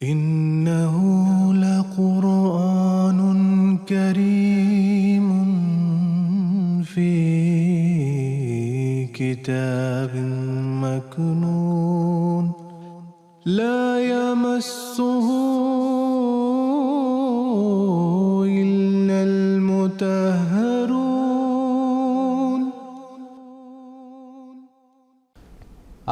إنه لقرآن كريم في كتاب مكنون لا يمسه إلا المطهرون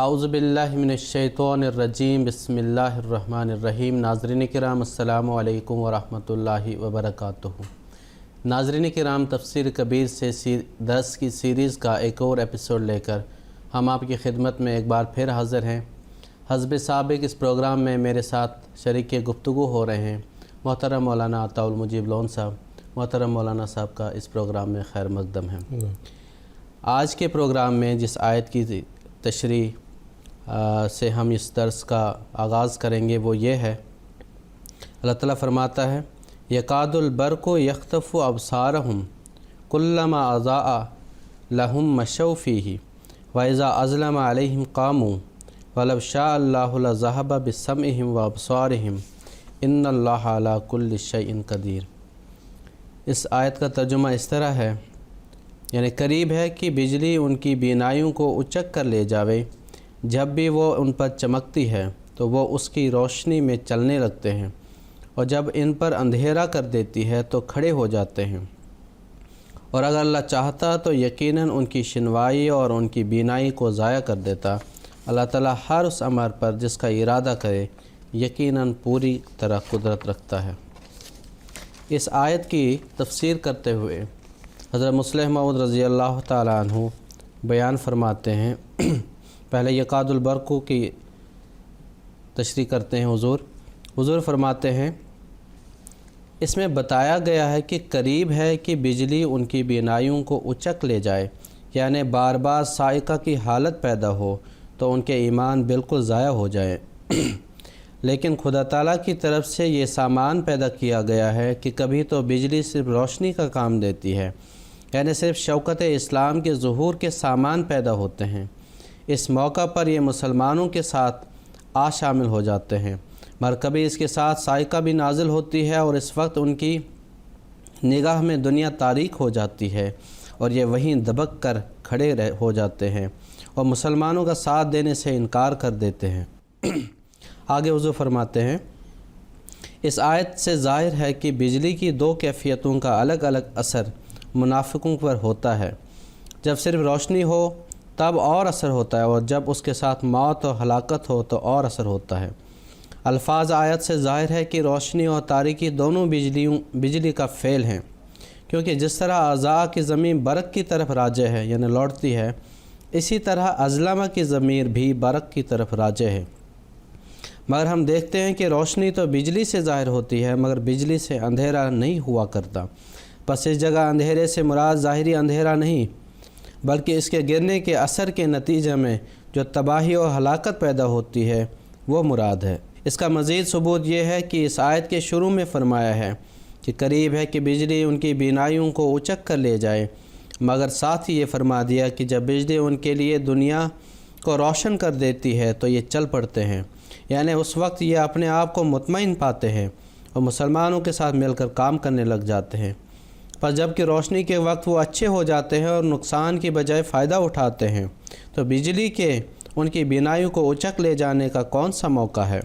اعوذ باللہ من الشیطان الرجیم بسم اللہ الرحمن الرحیم۔ ناظرین کرام السلام علیکم ورحمۃ اللہ وبرکاتہ۔ ناظرین کرام، تفسیر کبیر سے درس کی سیریز کا ایک اور ایپیسوڈ لے کر ہم آپ کی خدمت میں ایک بار پھر حاضر ہیں۔ حسب سابق اس پروگرام میں میرے ساتھ شریک گفتگو ہو رہے ہیں محترم مولانا عطاء المجیب لون صاحب۔ محترم مولانا صاحب کا اس پروگرام میں خیر مقدم ہے۔ آج کے پروگرام میں جس آیت کی تشریح سے ہم اس درس کا آغاز کریں گے وہ یہ ہے، اللہ تعالیٰ فرماتا ہے یکاد البرق یخطف ابصارہم کلما اضاء لہم مشوا فیہ واذا اظلم علیہم قاموا ولو شاء اللہ لذہب بسمعہم وابصارہم ان اللہ علی کل شیء قدیر۔ اس آیت کا ترجمہ اس طرح ہے، یعنی قریب ہے کہ بجلی ان کی بینائیوں کو اچک کر لے جاوے، جب بھی وہ ان پر چمکتی ہے تو وہ اس کی روشنی میں چلنے لگتے ہیں، اور جب ان پر اندھیرا کر دیتی ہے تو کھڑے ہو جاتے ہیں، اور اگر اللہ چاہتا تو یقیناً ان کی شنوائی اور ان کی بینائی کو ضائع کر دیتا۔ اللہ تعالیٰ ہر اس امر پر جس کا ارادہ کرے یقیناً پوری طرح قدرت رکھتا ہے۔ اس آیت کی تفسیر کرتے ہوئے حضرت مصلح موعود رضی اللہ تعالیٰ عنہ بیان فرماتے ہیں، پہلے یکاد البرق کی تشریح کرتے ہیں حضور فرماتے ہیں اس میں بتایا گیا ہے کہ قریب ہے کہ بجلی ان کی بینائیوں کو اچک لے جائے، یعنی بار بار صاعقہ کی حالت پیدا ہو تو ان کے ایمان بالکل ضائع ہو جائے۔ لیکن خدا تعالیٰ کی طرف سے یہ سامان پیدا کیا گیا ہے کہ کبھی تو بجلی صرف روشنی کا کام دیتی ہے، یعنی صرف شوکت اسلام کے ظہور کے سامان پیدا ہوتے ہیں۔ اس موقع پر یہ مسلمانوں کے ساتھ شامل ہو جاتے ہیں، مگر کبھی اس کے ساتھ صاعقہ بھی نازل ہوتی ہے، اور اس وقت ان کی نگاہ میں دنیا تاریک ہو جاتی ہے اور یہ وہیں دبک کر کھڑے ہو جاتے ہیں اور مسلمانوں کا ساتھ دینے سے انکار کر دیتے ہیں۔ آگے حضور فرماتے ہیں اس آیت سے ظاہر ہے کہ بجلی کی دو کیفیتوں کا الگ الگ اثر منافقوں پر ہوتا ہے۔ جب صرف روشنی ہو تب اور اثر ہوتا ہے، اور جب اس کے ساتھ موت اور ہلاکت ہو تو اور اثر ہوتا ہے۔ الفاظ آیت سے ظاہر ہے کہ روشنی اور تاریکی دونوں بجلی کا فعل ہیں، کیونکہ جس طرح اعضاء کی ضمیر برق کی طرف راجع ہے یعنی لوٹتی ہے، اسی طرح اظلمہ کی ضمیر بھی برق کی طرف راجع ہے۔ مگر ہم دیکھتے ہیں کہ روشنی تو بجلی سے ظاہر ہوتی ہے، مگر بجلی سے اندھیرا نہیں ہوا کرتا۔ بس اس جگہ اندھیرے سے مراد ظاہری اندھیرا نہیں، بلکہ اس کے گرنے کے اثر کے نتیجے میں جو تباہی اور ہلاکت پیدا ہوتی ہے وہ مراد ہے۔ اس کا مزید ثبوت یہ ہے کہ اس آیت کے شروع میں فرمایا ہے کہ قریب ہے کہ بجلی ان کی بینائیوں کو اچک کر لے جائے، مگر ساتھ ہی یہ فرما دیا کہ جب بجلی ان کے لیے دنیا کو روشن کر دیتی ہے تو یہ چل پڑتے ہیں، یعنی اس وقت یہ اپنے آپ کو مطمئن پاتے ہیں اور مسلمانوں کے ساتھ مل کر کام کرنے لگ جاتے ہیں۔ پر جب کہ روشنی کے وقت وہ اچھے ہو جاتے ہیں اور نقصان کی بجائے فائدہ اٹھاتے ہیں، تو بجلی کے ان کی بینائیوں کو اچک لے جانے کا کون سا موقع ہے؟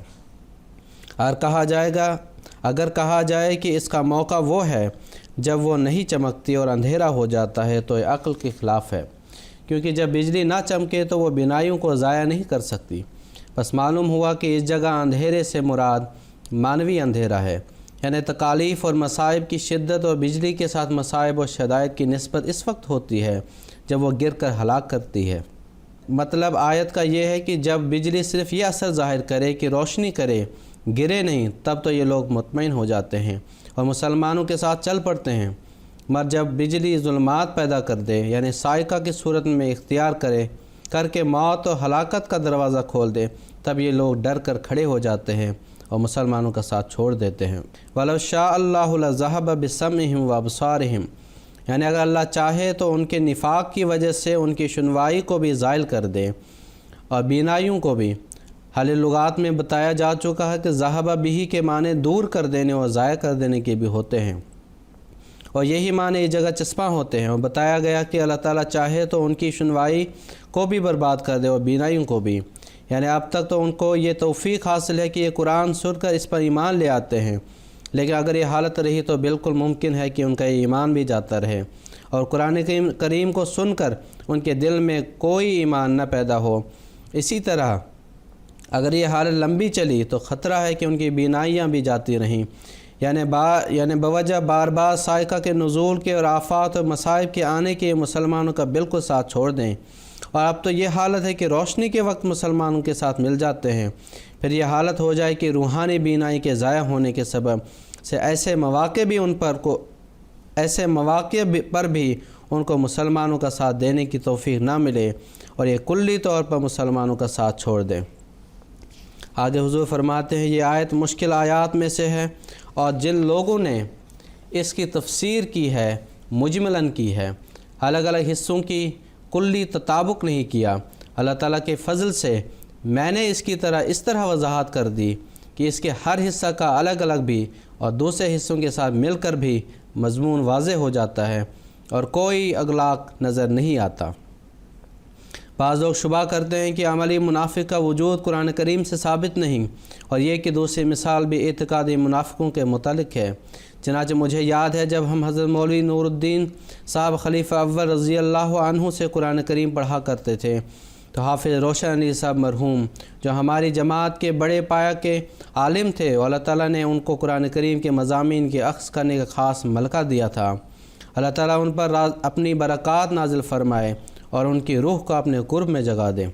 اگر کہا جائے کہ اس کا موقع وہ ہے جب وہ نہیں چمکتی اور اندھیرا ہو جاتا ہے تو یہ عقل کے خلاف ہے، کیونکہ جب بجلی نہ چمکے تو وہ بینائیوں کو ضائع نہیں کر سکتی۔ بس معلوم ہوا کہ اس جگہ اندھیرے سے مراد معنوی اندھیرا ہے، یعنی تکالیف اور مصائب کی شدت، اور بجلی کے ساتھ مصائب اور شدائد کی نسبت اس وقت ہوتی ہے جب وہ گر کر ہلاک کرتی ہے۔ مطلب آیت کا یہ ہے کہ جب بجلی صرف یہ اثر ظاہر کرے کہ روشنی کرے، گرے نہیں، تب تو یہ لوگ مطمئن ہو جاتے ہیں اور مسلمانوں کے ساتھ چل پڑتے ہیں۔ مگر جب بجلی ظلمات پیدا کر دے، یعنی صاعقہ کی صورت میں اختیار کر کے موت اور ہلاکت کا دروازہ کھول دے، تب یہ لوگ ڈر کر کھڑے ہو جاتے ہیں اور مسلمانوں کا ساتھ چھوڑ دیتے ہیں۔ وَلَوْ شَاءَ اللَّهُ لَذَهَبَ بِسَمْعِهِمْ وَأَبْصَارِهِمْ، یعنی اگر اللہ چاہے تو ان کے نفاق کی وجہ سے ان کی شنوائی کو بھی زائل کر دے اور بینائیوں کو بھی، حال لغات میں بتایا جا چکا ہے کہ ذہب بہی کے معنی دور کر دینے اور ضائع کر دینے کے بھی ہوتے ہیں، اور یہی معنی اس جگہ چسپاں ہوتے ہیں۔ اور بتایا گیا کہ اللہ تعالیٰ چاہے تو ان کی سنوائی کو بھی برباد کر دے اور بینائیوں کو بھی، یعنی اب تک تو ان کو یہ توفیق حاصل ہے کہ یہ قرآن سن کر اس پر ایمان لے آتے ہیں، لیکن اگر یہ حالت رہی تو بالکل ممکن ہے کہ ان کا یہ ایمان بھی جاتا رہے اور قرآن کریم کو سن کر ان کے دل میں کوئی ایمان نہ پیدا ہو۔ اسی طرح اگر یہ حالت لمبی چلی تو خطرہ ہے کہ ان کی بینائیاں بھی جاتی رہیں، یعنی بوجہ بار بار صاعقہ کے نزول کے اور آفات اور مصائب کے آنے کے مسلمانوں کا بالکل ساتھ چھوڑ دیں۔ اور اب تو یہ حالت ہے کہ روشنی کے وقت مسلمانوں کے ساتھ مل جاتے ہیں، پھر یہ حالت ہو جائے کہ روحانی بینائی کے ضائع ہونے کے سبب سے ایسے مواقع پر بھی ان کو مسلمانوں کا ساتھ دینے کی توفیق نہ ملے اور یہ کلی طور پر مسلمانوں کا ساتھ چھوڑ دیں۔ آگے حضور فرماتے ہیں یہ آیت مشکل آیات میں سے ہے، اور جن لوگوں نے اس کی تفسیر کی ہے مجملاً کی ہے، الگ الگ حصوں کی کلی تطابق نہیں کیا، اللہ تعالیٰ کے فضل سے میں نے اس کی اس طرح وضاحت کر دی کہ اس کے ہر حصہ کا الگ الگ بھی اور دوسرے حصوں کے ساتھ مل کر بھی مضمون واضح ہو جاتا ہے اور کوئی اغلاق نظر نہیں آتا۔ بعض لوگ شبہ کرتے ہیں کہ عملی منافق کا وجود قرآن کریم سے ثابت نہیں، اور یہ کہ دوسری مثال بھی اعتقادی منافقوں کے متعلق ہے۔ چنانچہ مجھے یاد ہے جب ہم حضرت مولوی نور الدین صاحب خلیفہ اول رضی اللہ عنہ سے قرآن کریم پڑھا کرتے تھے، تو حافظ روشن علی صاحب مرحوم جو ہماری جماعت کے بڑے پایا کے عالم تھے، اور اللہ تعالیٰ نے ان کو قرآن کریم کے مضامین کے اخذ کرنے کا خاص ملکہ دیا تھا، اللہ تعالیٰ ان پر اپنی برکات نازل فرمائے اور ان کی روح کو اپنے قرب میں جگا دے۔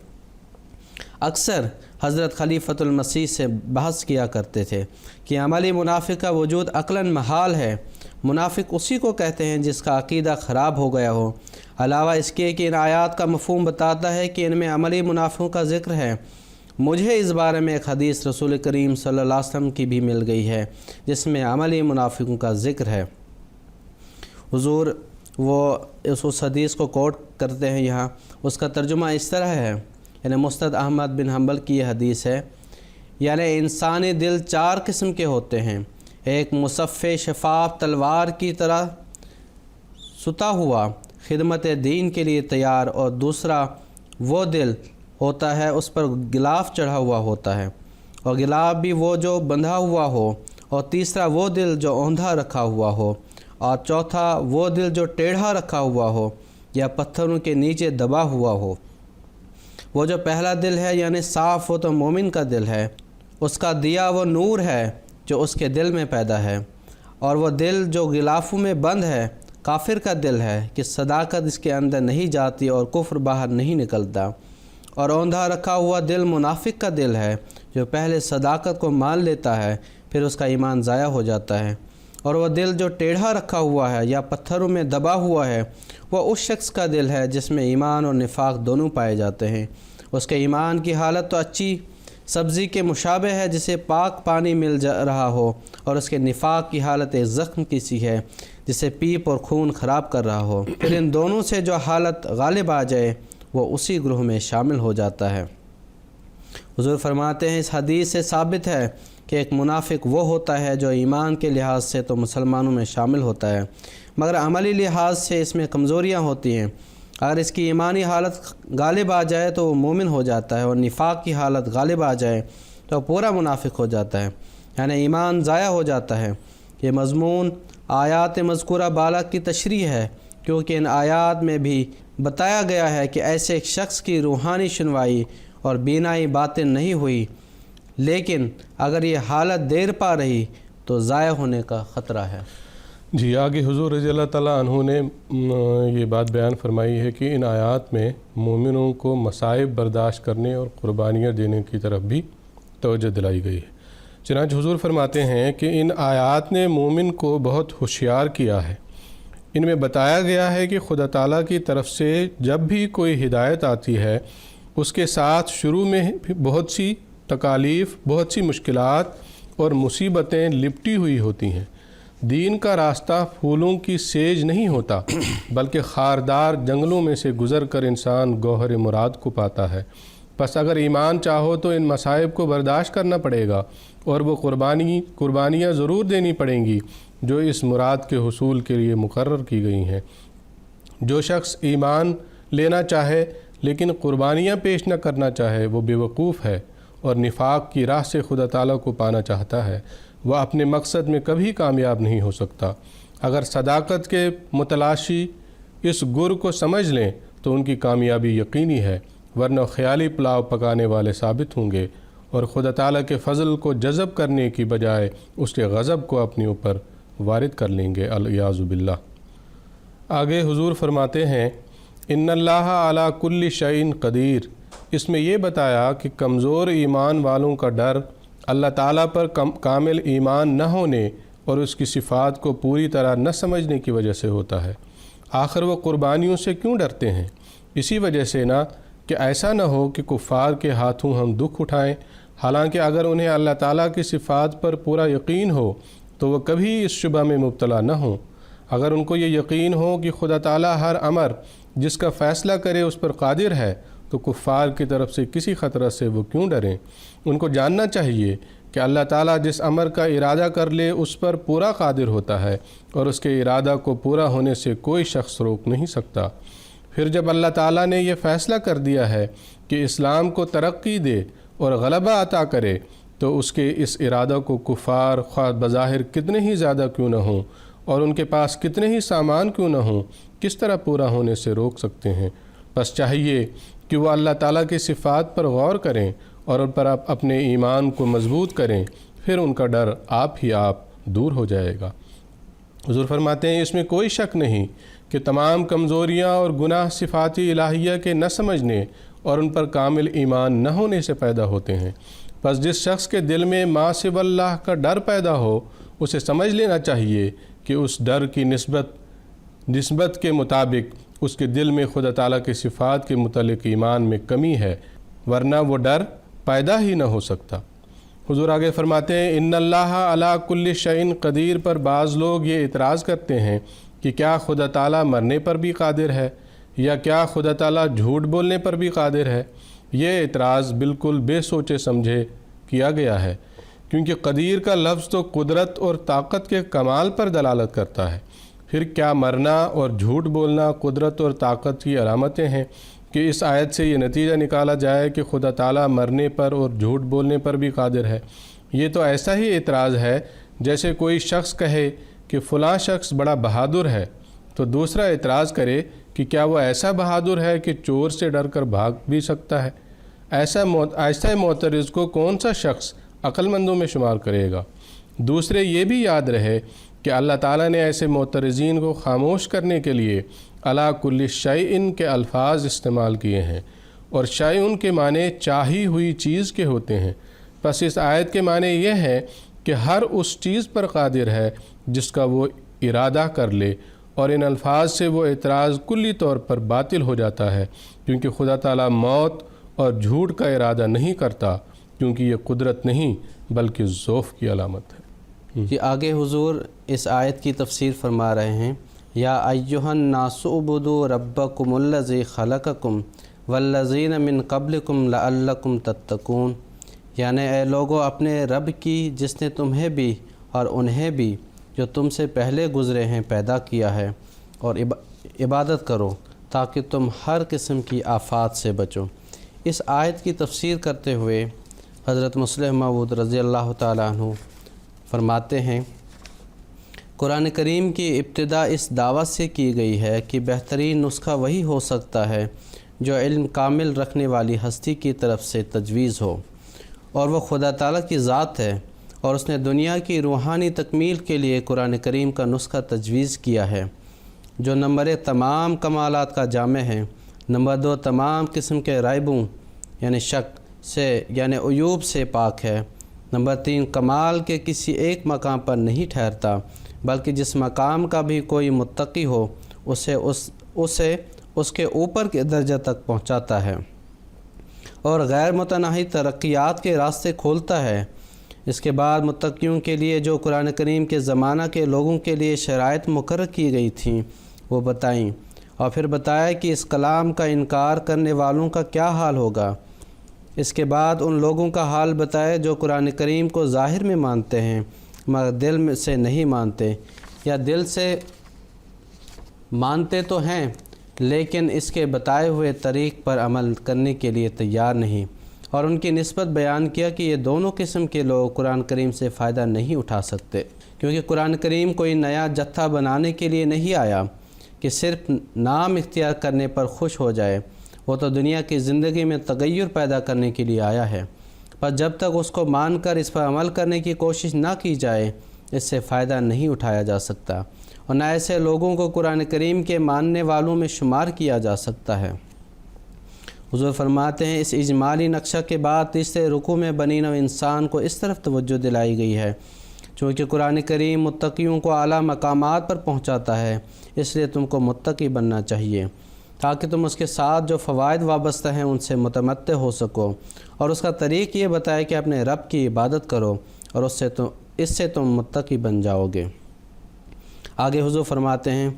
اکثر حضرت خلیفۃ المسیح سے بحث کیا کرتے تھے کہ عملی منافق کا وجود عقلاً محال ہے۔ منافق اسی کو کہتے ہیں جس کا عقیدہ خراب ہو گیا ہو۔ علاوہ اس کے کہ ان آیات کا مفہوم بتاتا ہے کہ ان میں عملی منافقوں کا ذکر ہے۔ مجھے اس بارے میں ایک حدیث رسول کریم صلی اللہ علیہ وسلم کی بھی مل گئی ہے جس میں عملی منافقوں کا ذکر ہے۔ حضور وہ اس حدیث کو کوٹ کرتے ہیں یہاں، اس کا ترجمہ اس طرح ہے، یعنی مسند احمد بن حنبل کی یہ حدیث ہے، یعنی انسانی دل 4 قسم کے ہوتے ہیں، ایک مصفے شفاف تلوار کی طرح ستا ہوا خدمت دین کے لیے تیار، اور دوسرا وہ دل ہوتا ہے اس پر غلاف چڑھا ہوا ہوتا ہے اور غلاف بھی وہ جو بندھا ہوا ہو، اور تیسرا وہ دل جو اوندھا رکھا ہوا ہو، اور چوتھا وہ دل جو ٹیڑھا رکھا ہوا ہو یا پتھروں کے نیچے دبا ہوا ہو۔ وہ جو پہلا دل ہے یعنی صاف، وہ تو مومن کا دل ہے، اس کا دیا وہ نور ہے جو اس کے دل میں پیدا ہے، اور وہ دل جو غلافوں میں بند ہے کافر کا دل ہے کہ صداقت اس کے اندر نہیں جاتی اور کفر باہر نہیں نکلتا، اور اوندھا رکھا ہوا دل منافق کا دل ہے جو پہلے صداقت کو مان لیتا ہے پھر اس کا ایمان ضائع ہو جاتا ہے، اور وہ دل جو ٹیڑھا رکھا ہوا ہے یا پتھروں میں دبا ہوا ہے وہ اس شخص کا دل ہے جس میں ایمان اور نفاق دونوں پائے جاتے ہیں۔ اس کے ایمان کی حالت تو اچھی سبزی کے مشابہ ہے جسے پاک پانی مل رہا ہو، اور اس کے نفاق کی حالت ایک زخم کی سی ہے جسے پیپ اور خون خراب کر رہا ہو۔ پھر ان دونوں سے جو حالت غالب آ جائے وہ اسی گروہ میں شامل ہو جاتا ہے۔ حضور فرماتے ہیں اس حدیث سے ثابت ہے کہ ایک منافق وہ ہوتا ہے جو ایمان کے لحاظ سے تو مسلمانوں میں شامل ہوتا ہے مگر عملی لحاظ سے اس میں کمزوریاں ہوتی ہیں۔ اگر اس کی ایمانی حالت غالب آ جائے تو وہ مومن ہو جاتا ہے، اور نفاق کی حالت غالب آ جائے تو پورا منافق ہو جاتا ہے، یعنی ایمان ضائع ہو جاتا ہے۔ یہ مضمون آیات مذکورہ بالا کی تشریح ہے، کیونکہ ان آیات میں بھی بتایا گیا ہے کہ ایسے ایک شخص کی روحانی شنوائی اور بینائی باطن نہیں ہوئی، لیکن اگر یہ حالت دیر پا رہی تو ضائع ہونے کا خطرہ ہے۔ جی آگے حضور رضی اللہ تعالیٰ عنہ نے یہ بات بیان فرمائی ہے کہ ان آیات میں مومنوں کو مصائب برداشت کرنے اور قربانیاں دینے کی طرف بھی توجہ دلائی گئی ہے۔ چنانچہ حضور فرماتے ہیں کہ ان آیات نے مومن کو بہت ہوشیار کیا ہے۔ ان میں بتایا گیا ہے کہ خدا تعالیٰ کی طرف سے جب بھی کوئی ہدایت آتی ہے اس کے ساتھ شروع میں بہت سی تکالیف، بہت سی مشکلات اور مصیبتیں لپٹی ہوئی ہوتی ہیں۔ دین کا راستہ پھولوں کی سیج نہیں ہوتا بلکہ خاردار جنگلوں میں سے گزر کر انسان گوہر مراد کو پاتا ہے۔ بس اگر ایمان چاہو تو ان مصائب کو برداشت کرنا پڑے گا اور وہ قربانیاں ضرور دینی پڑیں گی جو اس مراد کے حصول کے لیے مقرر کی گئی ہیں۔ جو شخص ایمان لینا چاہے لیکن قربانیاں پیش نہ کرنا چاہے وہ بیوقوف ہے اور نفاق کی راہ سے خدا تعالیٰ کو پانا چاہتا ہے، وہ اپنے مقصد میں کبھی کامیاب نہیں ہو سکتا۔ اگر صداقت کے متلاشی اس گر کو سمجھ لیں تو ان کی کامیابی یقینی ہے، ورنہ خیالی پلاؤ پکانے والے ثابت ہوں گے اور خدا تعالیٰ کے فضل کو جذب کرنے کی بجائے اس کے غضب کو اپنے اوپر وارد کر لیں گے، الیاذ باللہ۔ آگے حضور فرماتے ہیں ان اللہ علی کل شیء قدیر۔ اس میں یہ بتایا کہ کمزور ایمان والوں کا ڈر اللہ تعالیٰ پر کامل ایمان نہ ہونے اور اس کی صفات کو پوری طرح نہ سمجھنے کی وجہ سے ہوتا ہے۔ آخر وہ قربانیوں سے کیوں ڈرتے ہیں؟ اسی وجہ سے نہ کہ ایسا نہ ہو کہ کفار کے ہاتھوں ہم دکھ اٹھائیں، حالانکہ اگر انہیں اللہ تعالیٰ کی صفات پر پورا یقین ہو تو وہ کبھی اس شبہ میں مبتلا نہ ہوں۔ اگر ان کو یہ یقین ہو کہ خدا تعالیٰ ہر امر جس کا فیصلہ کرے اس پر قادر ہے تو کفار کی طرف سے کسی خطرہ سے وہ کیوں ڈریں؟ ان کو جاننا چاہیے کہ اللہ تعالیٰ جس امر کا ارادہ کر لے اس پر پورا قادر ہوتا ہے اور اس کے ارادہ کو پورا ہونے سے کوئی شخص روک نہیں سکتا۔ پھر جب اللہ تعالیٰ نے یہ فیصلہ کر دیا ہے کہ اسلام کو ترقی دے اور غلبہ عطا کرے تو اس کے اس ارادہ کو کفار خواہ بظاہر کتنے ہی زیادہ کیوں نہ ہوں اور ان کے پاس کتنے ہی سامان کیوں نہ ہوں کس طرح پورا ہونے سے روک سکتے ہیں؟ بس چاہیے کہ وہ اللہ تعالیٰ کی صفات پر غور کریں اور ان پر اپنے ایمان کو مضبوط کریں، پھر ان کا ڈر آپ ہی آپ دور ہو جائے گا۔ حضور فرماتے ہیں اس میں کوئی شک نہیں کہ تمام کمزوریاں اور گناہ صفاتی الہیہ کے نہ سمجھنے اور ان پر کامل ایمان نہ ہونے سے پیدا ہوتے ہیں۔ پس جس شخص کے دل میں ما سوی اللہ کا ڈر پیدا ہو اسے سمجھ لینا چاہیے کہ اس ڈر کی نسبت کے مطابق اس کے دل میں خدا تعالیٰ کی صفات کے متعلق ایمان میں کمی ہے، ورنہ وہ ڈر پیدا ہی نہ ہو سکتا۔ حضور آگے فرماتے ہیں ان اللہ علی کل شیء قدیر پر بعض لوگ یہ اعتراض کرتے ہیں کہ کیا خدا تعالیٰ مرنے پر بھی قادر ہے یا کیا خدا تعالیٰ جھوٹ بولنے پر بھی قادر ہے؟ یہ اعتراض بالکل بے سوچے سمجھے کیا گیا ہے، کیونکہ قدیر کا لفظ تو قدرت اور طاقت کے کمال پر دلالت کرتا ہے۔ پھر کیا مرنا اور جھوٹ بولنا قدرت اور طاقت کی علامتیں ہیں کہ اس آیت سے یہ نتیجہ نکالا جائے کہ خدا تعالیٰ مرنے پر اور جھوٹ بولنے پر بھی قادر ہے؟ یہ تو ایسا ہی اعتراض ہے جیسے کوئی شخص کہے کہ فلاں شخص بڑا بہادر ہے تو دوسرا اعتراض کرے کہ کیا وہ ایسا بہادر ہے کہ چور سے ڈر کر بھاگ بھی سکتا ہے؟ ایسا معترض کو کون سا شخص عقل مندوں میں شمار کرے گا؟ دوسرے یہ بھی یاد رہے کہ اللہ تعالیٰ نے ایسے معترضین کو خاموش کرنے کے لیے علی کل شیء کے الفاظ استعمال کیے ہیں، اور شیء کے معنی چاہی ہوئی چیز کے ہوتے ہیں۔ پس اس آیت کے معنی یہ ہے کہ ہر اس چیز پر قادر ہے جس کا وہ ارادہ کر لے، اور ان الفاظ سے وہ اعتراض کلی طور پر باطل ہو جاتا ہے، کیونکہ خدا تعالیٰ موت اور جھوٹ کا ارادہ نہیں کرتا، کیونکہ یہ قدرت نہیں بلکہ ضعف کی علامت ہے۔ جی آگے حضور اس آیت کی تفسیر فرما رہے ہیں یا ایھا الناس اعبدوا ربکم الذی خلقکم والذین من قبلکم لعلکم تتقون، یعنی اے لوگو اپنے رب کی جس نے تمہیں بھی اور انہیں بھی جو تم سے پہلے گزرے ہیں پیدا کیا ہے، اور عبادت کرو تاکہ تم ہر قسم کی آفات سے بچو۔ اس آیت کی تفسیر کرتے ہوئے حضرت مسلم موعود رضی اللہ تعالیٰ عنہ فرماتے ہیں قرآن کریم کی ابتدا اس دعوت سے کی گئی ہے کہ بہترین نسخہ وہی ہو سکتا ہے جو علم کامل رکھنے والی ہستی کی طرف سے تجویز ہو، اور وہ خدا تعالیٰ کی ذات ہے، اور اس نے دنیا کی روحانی تکمیل کے لیے قرآن کریم کا نسخہ تجویز کیا ہے جو نمبر 1 تمام کمالات کا جامع ہے، نمبر 2 تمام قسم کے رائبوں یعنی شک سے یعنی عیوب سے پاک ہے، نمبر 3 کمال کے کسی ایک مقام پر نہیں ٹھہرتا بلکہ جس مقام کا بھی کوئی متقی ہو اسے اس کے اوپر کے درجہ تک پہنچاتا ہے اور غیر متناہی ترقیات کے راستے کھولتا ہے۔ اس کے بعد متقیوں کے لیے جو قرآن کریم کے زمانہ کے لوگوں کے لیے شرائط مقرر کی گئی تھیں وہ بتائیں، اور پھر بتایا کہ اس کلام کا انکار کرنے والوں کا کیا حال ہوگا۔ اس کے بعد ان لوگوں کا حال بتائے جو قرآن کریم کو ظاہر میں مانتے ہیں مگر دل میں سے نہیں مانتے، یا دل سے مانتے تو ہیں لیکن اس کے بتائے ہوئے طریق پر عمل کرنے کے لیے تیار نہیں، اور ان کی نسبت بیان کیا کہ یہ دونوں قسم کے لوگ قرآن کریم سے فائدہ نہیں اٹھا سکتے، کیونکہ قرآن کریم کوئی نیا جتھا بنانے کے لیے نہیں آیا کہ صرف نام اختیار کرنے پر خوش ہو جائے، وہ تو دنیا کی زندگی میں تغیر پیدا کرنے کے لیے آیا ہے، پر جب تک اس کو مان کر اس پر عمل کرنے کی کوشش نہ کی جائے اس سے فائدہ نہیں اٹھایا جا سکتا، اور نہ ایسے لوگوں کو قرآن کریم کے ماننے والوں میں شمار کیا جا سکتا ہے۔ حضور فرماتے ہیں اس اجمالی نقشہ کے بعد تیسرے رکوع میں بنی نوع انسان کو اس طرف توجہ دلائی گئی ہے، چونکہ قرآن کریم متقیوں کو اعلیٰ مقامات پر پہنچاتا ہے، اس لیے تم کو متقی بننا چاہیے تاکہ تم اس کے ساتھ جو فوائد وابستہ ہیں ان سے متمتع ہو سکو، اور اس کا طریق یہ بتائے کہ اپنے رب کی عبادت کرو اور اس سے تم متقی بن جاؤ گے۔ آگے حضور فرماتے ہیں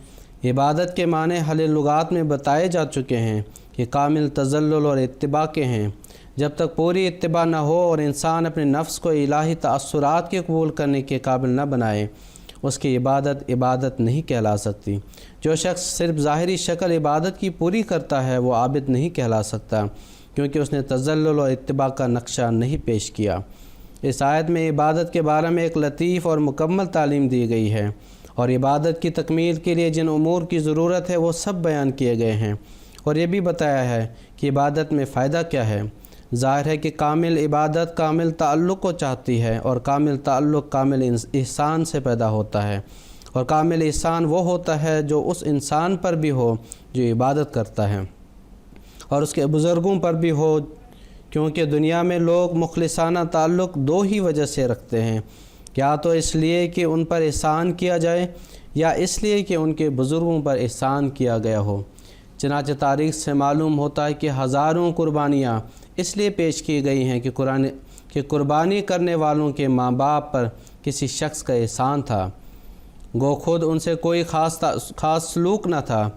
عبادت کے معنی حل لغات میں بتائے جا چکے ہیں کہ کامل تذلل اور اتباع کے ہیں۔ جب تک پوری اتباع نہ ہو اور انسان اپنے نفس کو الہی تأثرات کے قبول کرنے کے قابل نہ بنائے اس کی عبادت نہیں کہلا سکتی۔ جو شخص صرف ظاہری شکل عبادت کی پوری کرتا ہے وہ عابد نہیں کہلا سکتا، کیونکہ اس نے تذلل اور اتباع کا نقشہ نہیں پیش کیا۔ اس آیت میں عبادت کے بارے میں ایک لطیف اور مکمل تعلیم دی گئی ہے، اور عبادت کی تکمیل کے لیے جن امور کی ضرورت ہے وہ سب بیان کیے گئے ہیں، اور یہ بھی بتایا ہے کہ عبادت میں فائدہ کیا ہے۔ ظاہر ہے کہ کامل عبادت کامل تعلق کو چاہتی ہے، اور کامل تعلق کامل احسان سے پیدا ہوتا ہے، اور کامل احسان وہ ہوتا ہے جو اس انسان پر بھی ہو جو عبادت کرتا ہے اور اس کے بزرگوں پر بھی ہو، کیونکہ دنیا میں لوگ مخلصانہ تعلق دو ہی وجہ سے رکھتے ہیں، یا تو اس لیے کہ ان پر احسان کیا جائے یا اس لیے کہ ان کے بزرگوں پر احسان کیا گیا ہو۔ چنانچہ تاریخ سے معلوم ہوتا ہے کہ ہزاروں قربانیاں اس لیے پیش کی گئی ہیں کہ قربانی کرنے والوں کے ماں باپ پر کسی شخص کا احسان تھا، گو خود ان سے کوئی خاص سلوک نہ تھا۔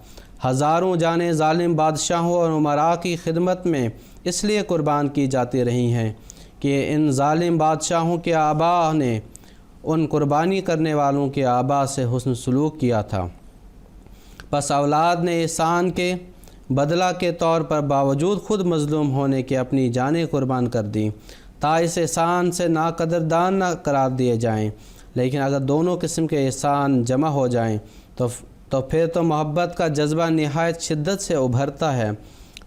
ہزاروں جانیں ظالم بادشاہوں اور امراء کی خدمت میں اس لیے قربان کی جاتی رہی ہیں کہ ان ظالم بادشاہوں کے آباء نے ان قربانی کرنے والوں کے آباء سے حسن سلوک کیا تھا، پس اولاد نے احسان کے بدلہ کے طور پر باوجود خود مظلوم ہونے کے اپنی جانیں قربان کر دیں تا اس احسان سے ناقدردان نہ قرار دیے جائیں۔ لیکن اگر دونوں قسم کے احسان جمع ہو جائیں تو پھر تو محبت کا جذبہ نہایت شدت سے ابھرتا ہے۔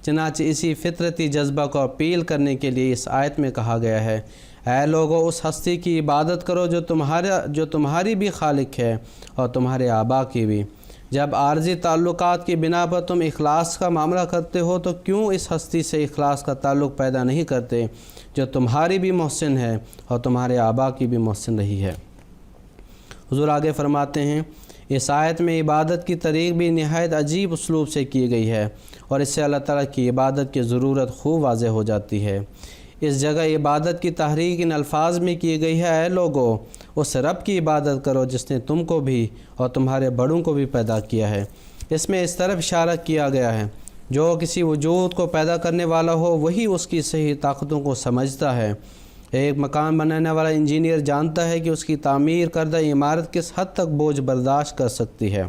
چنانچہ اسی فطرتی جذبہ کو اپیل کرنے کے لیے اس آیت میں کہا گیا ہے، اے لوگو اس ہستی کی عبادت کرو جو تمہاری بھی خالق ہے اور تمہارے آباء کی بھی۔ جب عارضی تعلقات کی بنا پر تم اخلاص کا معاملہ کرتے ہو تو کیوں اس ہستی سے اخلاص کا تعلق پیدا نہیں کرتے جو تمہاری بھی محسن ہے اور تمہارے آباء کی بھی محسن رہی ہے۔ حضور آگے فرماتے ہیں اس آیت میں عبادت کی طریق بھی نہایت عجیب اسلوب سے کی گئی ہے، اور اس سے اللہ تعالیٰ کی عبادت کی ضرورت خوب واضح ہو جاتی ہے۔ اس جگہ عبادت کی تحریک ان الفاظ میں کی گئی ہے، اے لوگو اس رب کی عبادت کرو جس نے تم کو بھی اور تمہارے بڑوں کو بھی پیدا کیا ہے۔ اس میں اس طرف اشارہ کیا گیا ہے جو کسی وجود کو پیدا کرنے والا ہو وہی اس کی صحیح طاقتوں کو سمجھتا ہے۔ ایک مکان بنانے والا انجینئر جانتا ہے کہ اس کی تعمیر کردہ عمارت کس حد تک بوجھ برداشت کر سکتی ہے۔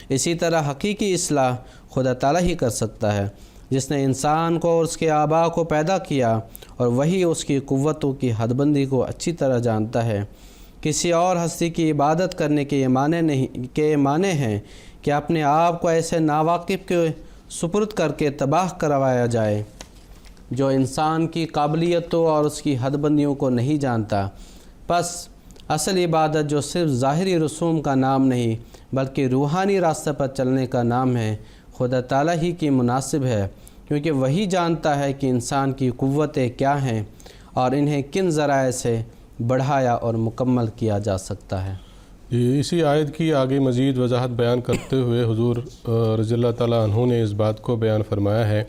اسی طرح حقیقی اصلاح خدا تعالیٰ ہی کر سکتا ہے جس نے انسان کو اور اس کے آباء کو پیدا کیا، اور وہی اس کی قوتوں کی حد بندی کو اچھی طرح جانتا ہے۔ کسی اور ہستی کی عبادت کرنے کے یہ معنی ہیں کہ اپنے آپ کو ایسے ناواقف کے سپرد کر کے تباہ کروایا جائے جو انسان کی قابلیتوں اور اس کی حد بندیوں کو نہیں جانتا۔ پس اصل عبادت جو صرف ظاہری رسوم کا نام نہیں بلکہ روحانی راستہ پر چلنے کا نام ہے، خدا تعالیٰ ہی کی مناسب ہے، کیونکہ وہی جانتا ہے کہ انسان کی قوتیں کیا ہیں اور انہیں کن ذرائع سے بڑھایا اور مکمل کیا جا سکتا ہے۔ اسی آیت کی آگے مزید وضاحت بیان کرتے ہوئے حضور رضی اللہ تعالیٰ عنہ نے اس بات کو بیان فرمایا ہے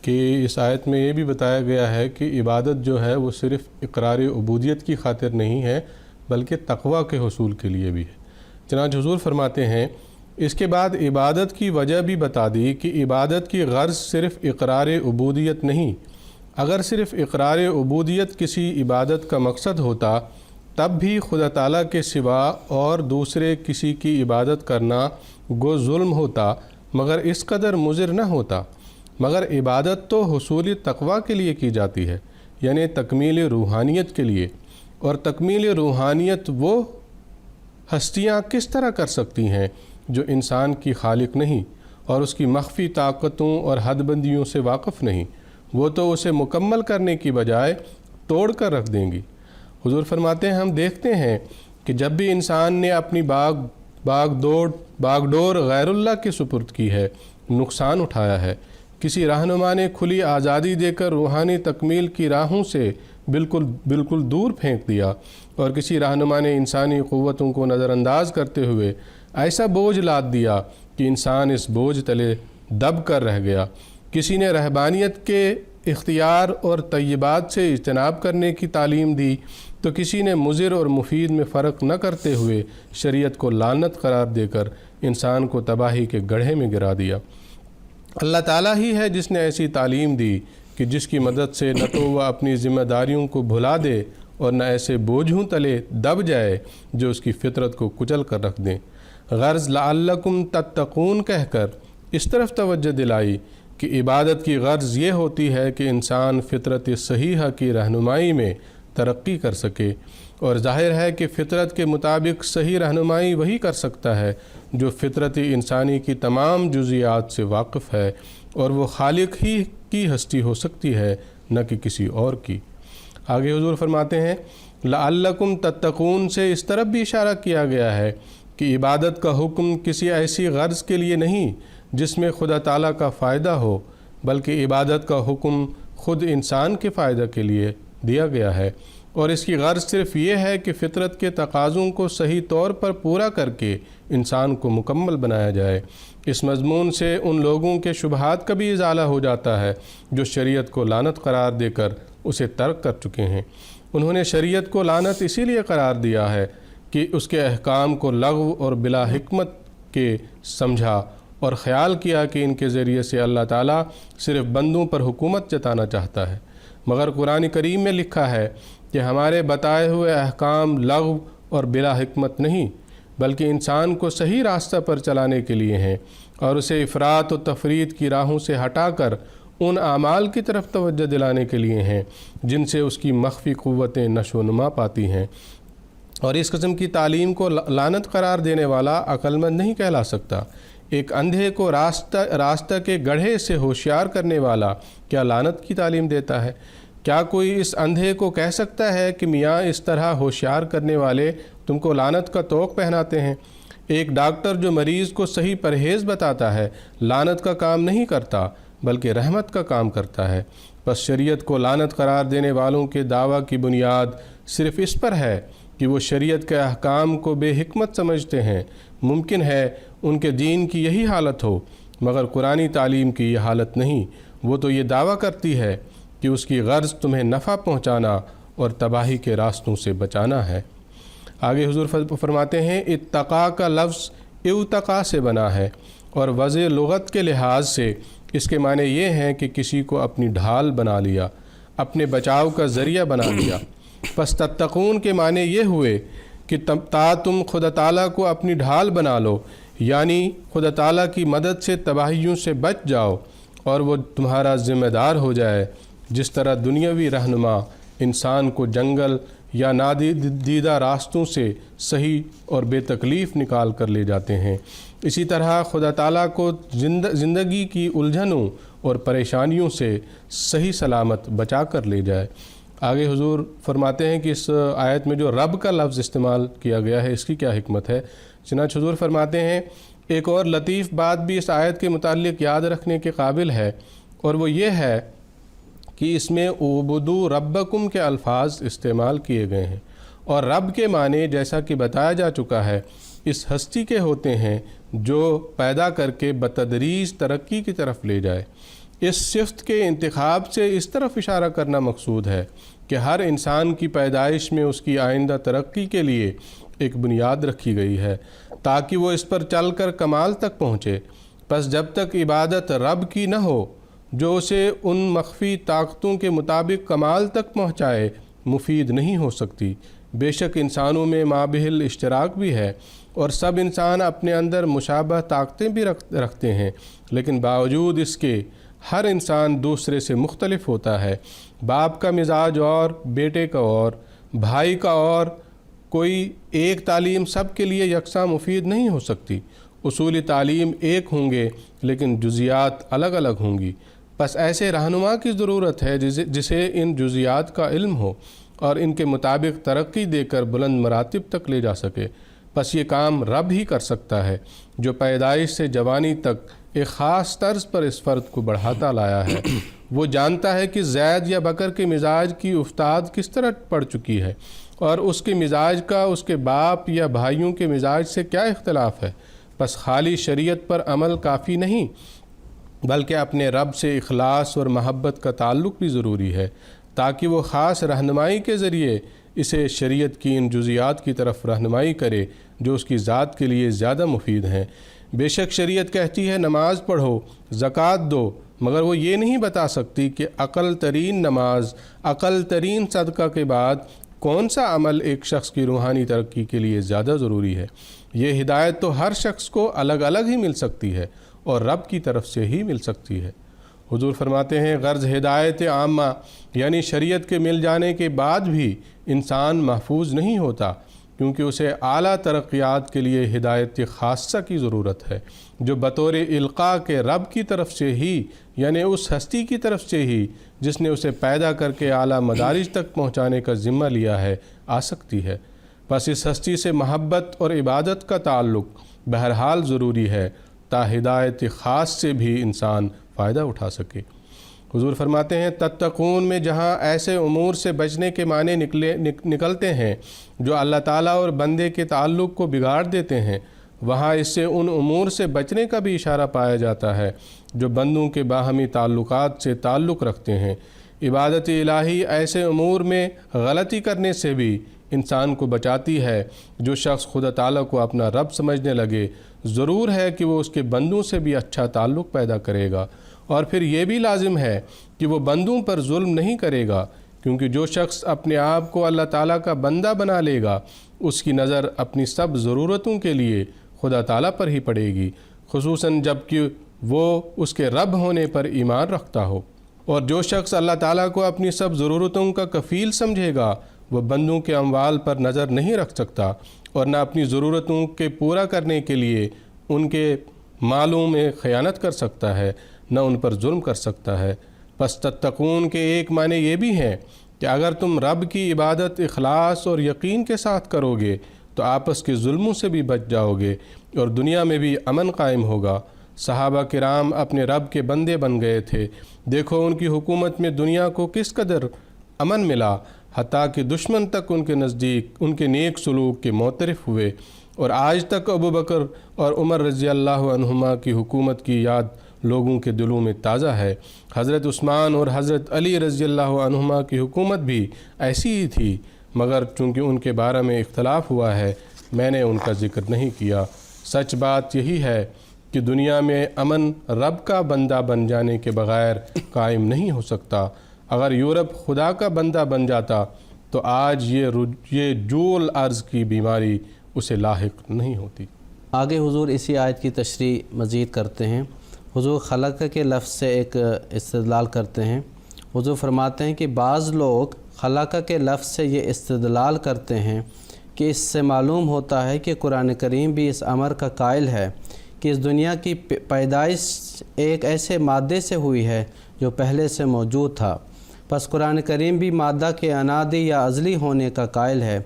کہ اس آیت میں یہ بھی بتایا گیا ہے کہ عبادت جو ہے وہ صرف اقرار عبودیت کی خاطر نہیں ہے بلکہ تقویٰ کے حصول کے لیے بھی ہے۔ چنانچہ حضور فرماتے ہیں اس کے بعد عبادت کی وجہ بھی بتا دی کہ عبادت کی غرض صرف اقرار عبودیت نہیں، اگر صرف اقرار عبودیت کسی عبادت کا مقصد ہوتا تب بھی خدا تعالیٰ کے سوا اور دوسرے کسی کی عبادت کرنا گو ظلم ہوتا، مگر اس قدر مضر نہ ہوتا۔ مگر عبادت تو حصول تقویٰ کے لیے کی جاتی ہے، یعنی تکمیل روحانیت کے لیے، اور تکمیل روحانیت وہ ہستیاں کس طرح کر سکتی ہیں جو انسان کی خالق نہیں اور اس کی مخفی طاقتوں اور حد بندیوں سے واقف نہیں، وہ تو اسے مکمل کرنے کی بجائے توڑ کر رکھ دیں گی۔ حضور فرماتے ہیں ہم دیکھتے ہیں کہ جب بھی انسان نے اپنی باغ ڈور غیر اللہ کے سپرد کی ہے، نقصان اٹھایا ہے، کسی رہنما نے کھلی آزادی دے کر روحانی تکمیل کی راہوں سے بالکل دور پھینک دیا، اور کسی رہنما نے انسانی قوتوں کو نظر انداز کرتے ہوئے ایسا بوجھ لاد دیا کہ انسان اس بوجھ تلے دب کر رہ گیا، کسی نے رہبانیت کے اختیار اور طیبات سے اجتناب کرنے کی تعلیم دی تو کسی نے مضر اور مفید میں فرق نہ کرتے ہوئے شریعت کو لعنت قرار دے کر انسان کو تباہی کے گڑھے میں گرا دیا۔ اللہ تعالیٰ ہی ہے جس نے ایسی تعلیم دی کہ جس کی مدد سے نہ تو وہ اپنی ذمہ داریوں کو بھلا دے اور نہ ایسے بوجھوں تلے دب جائے جو اس کی فطرت کو کچل کر رکھ دیں۔ غرض لعلکم تتقون کہہ کر اس طرف توجہ دلائی کہ عبادت کی غرض یہ ہوتی ہے کہ انسان فطرت صحیحہ کی رہنمائی میں ترقی کر سکے، اور ظاہر ہے کہ فطرت کے مطابق صحیح رہنمائی وہی کر سکتا ہے جو فطرت انسانی کی تمام جزیات سے واقف ہے، اور وہ خالق ہی کی ہستی ہو سکتی ہے نہ کہ کسی اور کی۔ آگے حضور فرماتے ہیں لعلکم تتقون سے اس طرف بھی اشارہ کیا گیا ہے کہ عبادت کا حکم کسی ایسی غرض کے لیے نہیں جس میں خدا تعالیٰ کا فائدہ ہو، بلکہ عبادت کا حکم خود انسان کے فائدہ کے لیے دیا گیا ہے، اور اس کی غرض صرف یہ ہے کہ فطرت کے تقاضوں کو صحیح طور پر پورا کر کے انسان کو مکمل بنایا جائے۔ اس مضمون سے ان لوگوں کے شبہات کا بھی ازالہ ہو جاتا ہے جو شریعت کو لعنت قرار دے کر اسے ترک کر چکے ہیں۔ انہوں نے شریعت کو لعنت اسی لیے قرار دیا ہے کہ اس کے احکام کو لغو اور بلا حکمت کے سمجھا اور خیال کیا کہ ان کے ذریعے سے اللہ تعالیٰ صرف بندوں پر حکومت جتانا چاہتا ہے، مگر قرآن کریم میں لکھا ہے کہ ہمارے بتائے ہوئے احکام لغو اور بلا حکمت نہیں بلکہ انسان کو صحیح راستہ پر چلانے کے لیے ہیں، اور اسے افراط و تفرید کی راہوں سے ہٹا کر ان اعمال کی طرف توجہ دلانے کے لیے ہیں جن سے اس کی مخفی قوتیں نشو و نما پاتی ہیں۔ اور اس قسم کی تعلیم کو لعنت قرار دینے والا عقل مند نہیں کہلا سکتا۔ ایک اندھے کو راستہ کے گڑھے سے ہوشیار کرنے والا کیا لعنت کی تعلیم دیتا ہے؟ کیا کوئی اس اندھے کو کہہ سکتا ہے کہ میاں اس طرح ہوشیار کرنے والے تم کو لعنت کا طوق پہناتے ہیں؟ ایک ڈاکٹر جو مریض کو صحیح پرہیز بتاتا ہے لعنت کا کام نہیں کرتا بلکہ رحمت کا کام کرتا ہے۔ بس شریعت کو لعنت قرار دینے والوں کے دعویٰ کی بنیاد صرف اس پر ہے کہ وہ شریعت کے احکام کو بے حکمت سمجھتے ہیں۔ ممکن ہے ان کے دین کی یہی حالت ہو، مگر قرآنی تعلیم کی یہ حالت نہیں۔ وہ تو یہ دعویٰ کرتی ہے کہ اس کی غرض تمہیں نفع پہنچانا اور تباہی کے راستوں سے بچانا ہے۔ آگے حضور فرماتے ہیں اتقا کا لفظ اوتقا سے بنا ہے، اور وضع لغت کے لحاظ سے اس کے معنی یہ ہیں کہ کسی کو اپنی ڈھال بنا لیا، اپنے بچاؤ کا ذریعہ بنا لیا۔ پس تتقون کے معنی یہ ہوئے کہ تم خدا تعالیٰ کو اپنی ڈھال بنا لو، یعنی خدا تعالیٰ کی مدد سے تباہیوں سے بچ جاؤ اور وہ تمہارا ذمہ دار ہو جائے، جس طرح دنیاوی رہنما انسان کو جنگل یا نادیدہ راستوں سے صحیح اور بے تکلیف نکال کر لے جاتے ہیں، اسی طرح خدا تعالیٰ کو زندگی کی الجھنوں اور پریشانیوں سے صحیح سلامت بچا کر لے جائے۔ آگے حضور فرماتے ہیں کہ اس آیت میں جو رب کا لفظ استعمال کیا گیا ہے اس کی کیا حکمت ہے۔ چنانچہ حضور فرماتے ہیں ایک اور لطیف بات بھی اس آیت کے متعلق یاد رکھنے کے قابل ہے، اور وہ یہ ہے کہ اس میں اعبدوا ربکم کے الفاظ استعمال کیے گئے ہیں، اور رب کے معنی جیسا کہ بتایا جا چکا ہے اس ہستی کے ہوتے ہیں جو پیدا کر کے بتدریج ترقی کی طرف لے جائے۔ اس صفت کے انتخاب سے اس طرف اشارہ کرنا مقصود ہے کہ ہر انسان کی پیدائش میں اس کی آئندہ ترقی کے لیے ایک بنیاد رکھی گئی ہے تاکہ وہ اس پر چل کر کمال تک پہنچے۔ پس جب تک عبادت رب کی نہ ہو جو اسے ان مخفی طاقتوں کے مطابق کمال تک پہنچائے مفید نہیں ہو سکتی۔ بے شک انسانوں میں مابہل اشتراک بھی ہے اور سب انسان اپنے اندر مشابہ طاقتیں بھی رکھتے ہیں، لیکن باوجود اس کے ہر انسان دوسرے سے مختلف ہوتا ہے۔ باپ کا مزاج اور بیٹے کا اور بھائی کا اور، کوئی ایک تعلیم سب کے لیے یکساں مفید نہیں ہو سکتی۔ اصول تعلیم ایک ہوں گے لیکن جزیات الگ الگ ہوں گی، پس ایسے رہنما کی ضرورت ہے جسے ان جزیات کا علم ہو اور ان کے مطابق ترقی دے کر بلند مراتب تک لے جا سکے۔ پس یہ کام رب ہی کر سکتا ہے جو پیدائش سے جوانی تک ایک خاص طرز پر اس فرد کو بڑھاتا لایا ہے۔ وہ جانتا ہے کہ زید یا بکر کے مزاج کی افتاد کس طرح پڑ چکی ہے اور اس کے مزاج کا اس کے باپ یا بھائیوں کے مزاج سے کیا اختلاف ہے۔ پس خالی شریعت پر عمل کافی نہیں بلکہ اپنے رب سے اخلاص اور محبت کا تعلق بھی ضروری ہے تاکہ وہ خاص رہنمائی کے ذریعے اسے شریعت کی ان جزیات کی طرف رہنمائی کرے جو اس کی ذات کے لیے زیادہ مفید ہیں۔ بے شک شریعت کہتی ہے نماز پڑھو، زکوٰۃ دو، مگر وہ یہ نہیں بتا سکتی کہ اقل ترین نماز، اقل ترین صدقہ کے بعد کون سا عمل ایک شخص کی روحانی ترقی کے لیے زیادہ ضروری ہے۔ یہ ہدایت تو ہر شخص کو الگ الگ ہی مل سکتی ہے اور رب کی طرف سے ہی مل سکتی ہے۔ حضور فرماتے ہیں غرض ہدایت عامہ یعنی شریعت کے مل جانے کے بعد بھی انسان محفوظ نہیں ہوتا، کیونکہ اسے اعلیٰ ترقیات کے لیے ہدایت خاصہ کی ضرورت ہے جو بطور القاء کے رب کی طرف سے ہی یعنی اس ہستی کی طرف سے ہی جس نے اسے پیدا کر کے اعلیٰ مدارج تک پہنچانے کا ذمہ لیا ہے آ سکتی ہے۔ بس اس ہستی سے محبت اور عبادت کا تعلق بہرحال ضروری ہے تا ہدایت خاص سے بھی انسان فائدہ اٹھا سکے۔ حضور فرماتے ہیں تتقون میں جہاں ایسے امور سے بچنے کے معنی نکلتے ہیں جو اللہ تعالیٰ اور بندے کے تعلق کو بگاڑ دیتے ہیں، وہاں اس سے ان امور سے بچنے کا بھی اشارہ پایا جاتا ہے جو بندوں کے باہمی تعلقات سے تعلق رکھتے ہیں۔ عبادت الہی ایسے امور میں غلطی کرنے سے بھی انسان کو بچاتی ہے۔ جو شخص خدا تعالیٰ کو اپنا رب سمجھنے لگے ضرور ہے کہ وہ اس کے بندوں سے بھی اچھا تعلق پیدا کرے گا، اور پھر یہ بھی لازم ہے کہ وہ بندوں پر ظلم نہیں کرے گا، کیونکہ جو شخص اپنے آپ کو اللہ تعالیٰ کا بندہ بنا لے گا اس کی نظر اپنی سب ضرورتوں کے لیے خدا تعالیٰ پر ہی پڑے گی، خصوصاً جب کہ وہ اس کے رب ہونے پر ایمان رکھتا ہو۔ اور جو شخص اللہ تعالیٰ کو اپنی سب ضرورتوں کا کفیل سمجھے گا وہ بندوں کے اموال پر نظر نہیں رکھ سکتا اور نہ اپنی ضرورتوں کے پورا کرنے کے لیے ان کے مالوں میں خیانت کر سکتا ہے، نہ ان پر ظلم کر سکتا ہے۔ پس تتقون کے ایک معنی یہ بھی ہیں کہ اگر تم رب کی عبادت اخلاص اور یقین کے ساتھ کرو گے تو آپس کے ظلموں سے بھی بچ جاؤ گے اور دنیا میں بھی امن قائم ہوگا۔ صحابہ کرام اپنے رب کے بندے بن گئے تھے، دیکھو ان کی حکومت میں دنیا کو کس قدر امن ملا، حتیٰ کہ دشمن تک ان کے نزدیک ان کے نیک سلوک کے معترف ہوئے، اور آج تک ابو بکر اور عمر رضی اللہ عنہما کی حکومت کی یاد لوگوں کے دلوں میں تازہ ہے۔ حضرت عثمان اور حضرت علی رضی اللہ عنہما کی حکومت بھی ایسی ہی تھی، مگر چونکہ ان کے بارے میں اختلاف ہوا ہے میں نے ان کا ذکر نہیں کیا۔ سچ بات یہی ہے کہ دنیا میں امن رب کا بندہ بن جانے کے بغیر قائم نہیں ہو سکتا۔ اگر یورپ خدا کا بندہ بن جاتا تو آج یہ جول ارض کی بیماری اسے لاحق نہیں ہوتی۔ آگے حضور اسی آیت کی تشریح مزید کرتے ہیں۔ حضور خلق کے لفظ سے ایک استدلال کرتے ہیں۔ حضور فرماتے ہیں کہ بعض لوگ خلق کے لفظ سے یہ استدلال کرتے ہیں کہ اس سے معلوم ہوتا ہے کہ قرآن کریم بھی اس امر کا قائل ہے کہ اس دنیا کی پیدائش ایک ایسے مادے سے ہوئی ہے جو پہلے سے موجود تھا، پس قرآن کریم بھی مادہ کے انادی یا ازلی ہونے کا قائل ہے۔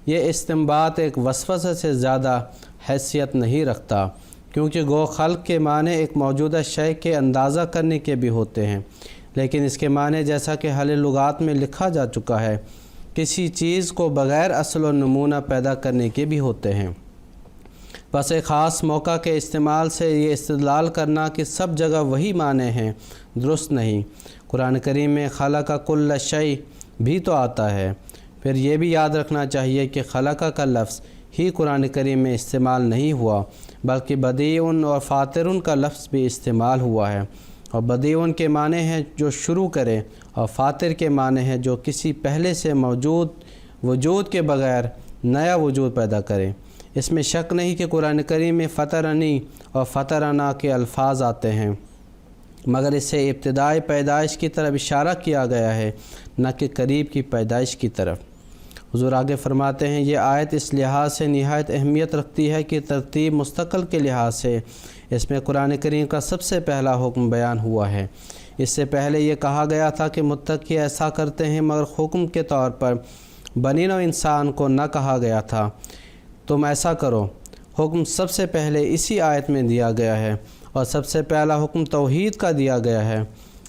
یہ استنباط ایک وسوسہ سے زیادہ حیثیت نہیں رکھتا، کیونکہ گو خلق کے معنی ایک موجودہ شے کے اندازہ کرنے کے بھی ہوتے ہیں، لیکن اس کے معنی جیسا کہ حل لغات میں لکھا جا چکا ہے کسی چیز کو بغیر اصل و نمونہ پیدا کرنے کے بھی ہوتے ہیں۔ بس ایک خاص موقع کے استعمال سے یہ استدلال کرنا کہ سب جگہ وہی معنی ہیں درست نہیں۔ قرآن کریم میں خلق کل شیء بھی تو آتا ہے۔ پھر یہ بھی یاد رکھنا چاہیے کہ خلق کا لفظ ہی قرآن کریم میں استعمال نہیں ہوا، بلکہ بدیع اور فاطر کا لفظ بھی استعمال ہوا ہے۔ اور بدیعن کے معنی ہے جو شروع کرے، اور فاطر کے معنی ہے جو کسی پہلے سے موجود وجود کے بغیر نیا وجود پیدا کرے۔ اس میں شک نہیں کہ قرآن کریم میں فطرنی اور فطرنا کے الفاظ آتے ہیں، مگر اسے ابتدائی پیدائش کی طرف اشارہ کیا گیا ہے، نہ کہ قریب کی پیدائش کی طرف۔ حضور آگے فرماتے ہیں، یہ آیت اس لحاظ سے نہایت اہمیت رکھتی ہے کہ ترتیب مستقل کے لحاظ سے اس میں قرآن کریم کا سب سے پہلا حکم بیان ہوا ہے۔ اس سے پہلے یہ کہا گیا تھا کہ متقی ایسا کرتے ہیں، مگر حکم کے طور پر بنی نوع انسان کو نہ کہا گیا تھا تم ایسا کرو۔ حکم سب سے پہلے اسی آیت میں دیا گیا ہے، اور سب سے پہلا حکم توحید کا دیا گیا ہے،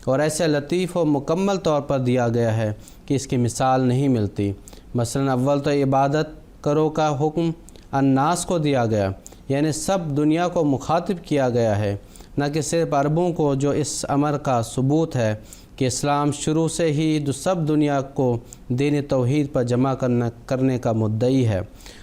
اور ایسے لطیف و مکمل طور پر دیا گیا ہے کہ اس کی مثال نہیں ملتی۔ مثلا اول تو عبادت کرو کا حکم الناس کو دیا گیا، یعنی سب دنیا کو مخاطب کیا گیا ہے، نہ کہ صرف عربوں کو، جو اس امر کا ثبوت ہے کہ اسلام شروع سے ہی سب دنیا کو دین توحید پر جمع کرنے کا مدعی ہے،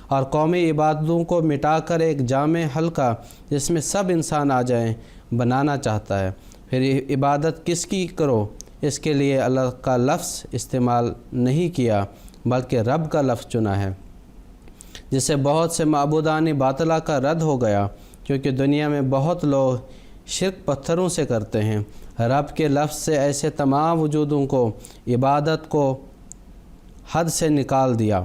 اور قومی عبادتوں کو مٹا کر ایک جامع حلقہ جس میں سب انسان آ جائیں بنانا چاہتا ہے۔ پھر عبادت کس کی کرو، اس کے لیے اللہ کا لفظ استعمال نہیں کیا بلکہ رب کا لفظ چنا ہے، جس سے بہت سے معبودان باطلہ کا رد ہو گیا، کیونکہ دنیا میں بہت لوگ شرک پتھروں سے کرتے ہیں۔ رب کے لفظ سے ایسے تمام وجودوں کو عبادت کو حد سے نکال دیا۔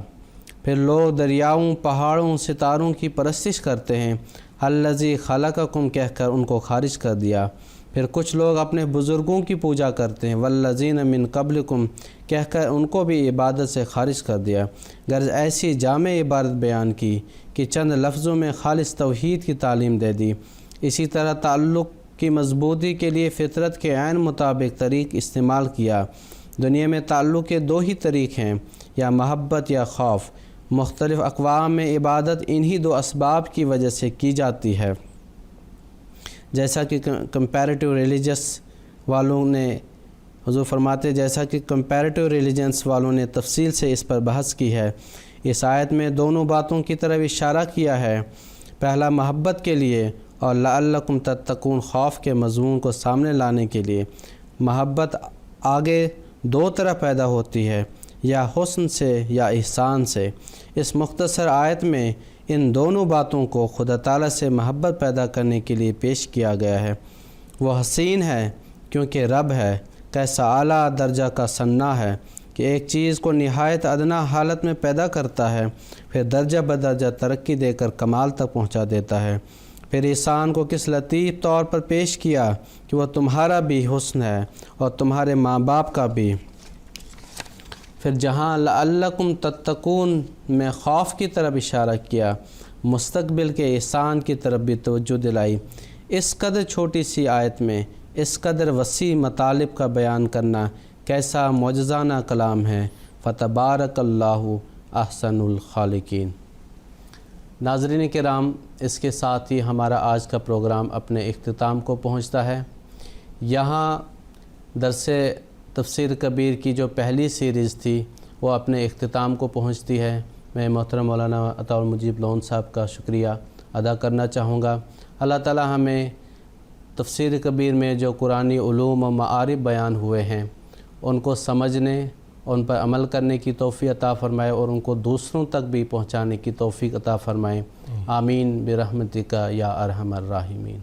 پھر لوگ دریاؤں، پہاڑوں، ستاروں کی پرستش کرتے ہیں، الذی خلقکم کہہ کر ان کو خارج کر دیا۔ پھر کچھ لوگ اپنے بزرگوں کی پوجا کرتے ہیں، والذین من قبلکم کہہ کر ان کو بھی عبادت سے خارج کر دیا۔ غرض ایسی جامع عبادت بیان کی کہ چند لفظوں میں خالص توحید کی تعلیم دے دی۔ اسی طرح تعلق کی مضبوطی کے لیے فطرت کے عین مطابق طریق استعمال کیا۔ دنیا میں تعلق کے دو ہی طریق ہیں، یا محبت یا خوف۔ مختلف اقوام میں عبادت انہی دو اسباب کی وجہ سے کی جاتی ہے، جیسا کہ کمپیریٹیو ریلیجنس والوں نے حضور فرماتے جیسا کہ کمپیریٹیو ریلیجنس والوں نے تفصیل سے اس پر بحث کی ہے۔ اس آیت میں دونوں باتوں کی طرف اشارہ کیا ہے، پہلا محبت کے لیے اور لعلکم تتقون خوف کے مضمون کو سامنے لانے کے لیے۔ محبت آگے دو طرح پیدا ہوتی ہے، یا حسن سے یا احسان سے۔ اس مختصر آیت میں ان دونوں باتوں کو خدا تعالیٰ سے محبت پیدا کرنے کے لیے پیش کیا گیا ہے۔ وہ حسین ہے کیونکہ رب ہے، کیسا اعلیٰ درجہ کا ثنا ہے کہ ایک چیز کو نہایت ادنا حالت میں پیدا کرتا ہے، پھر درجہ بدرجہ ترقی دے کر کمال تک پہنچا دیتا ہے۔ پھر احسان کو کس لطیف طور پر پیش کیا کہ وہ تمہارا بھی حسن ہے اور تمہارے ماں باپ کا بھی۔ پھر جہاں لعلکم تتقون میں خوف کی طرف اشارہ کیا، مستقبل کے احسان کی طرف بھی توجہ دلائی۔ اس قدر چھوٹی سی آیت میں اس قدر وسیع مطالب کا بیان کرنا کیسا معجزانہ کلام ہے۔ فتبارک اللہ احسن الخالقین۔ ناظرین کرام، اس کے ساتھ ہی ہمارا آج کا پروگرام اپنے اختتام کو پہنچتا ہے۔ یہاں درس تفسیر کبیر کی جو پہلی سیریز تھی وہ اپنے اختتام کو پہنچتی ہے۔ میں محترم مولانا عطا المجیب لون صاحب کا شکریہ ادا کرنا چاہوں گا۔ اللہ تعالی ہمیں تفسیر کبیر میں جو قرآنی علوم و معارف بیان ہوئے ہیں ان کو سمجھنے، ان پر عمل کرنے کی توفیق عطا فرمائے، اور ان کو دوسروں تک بھی پہنچانے کی توفیق عطا فرمائے۔ آمین برحمتک یا ارحم الراحمین۔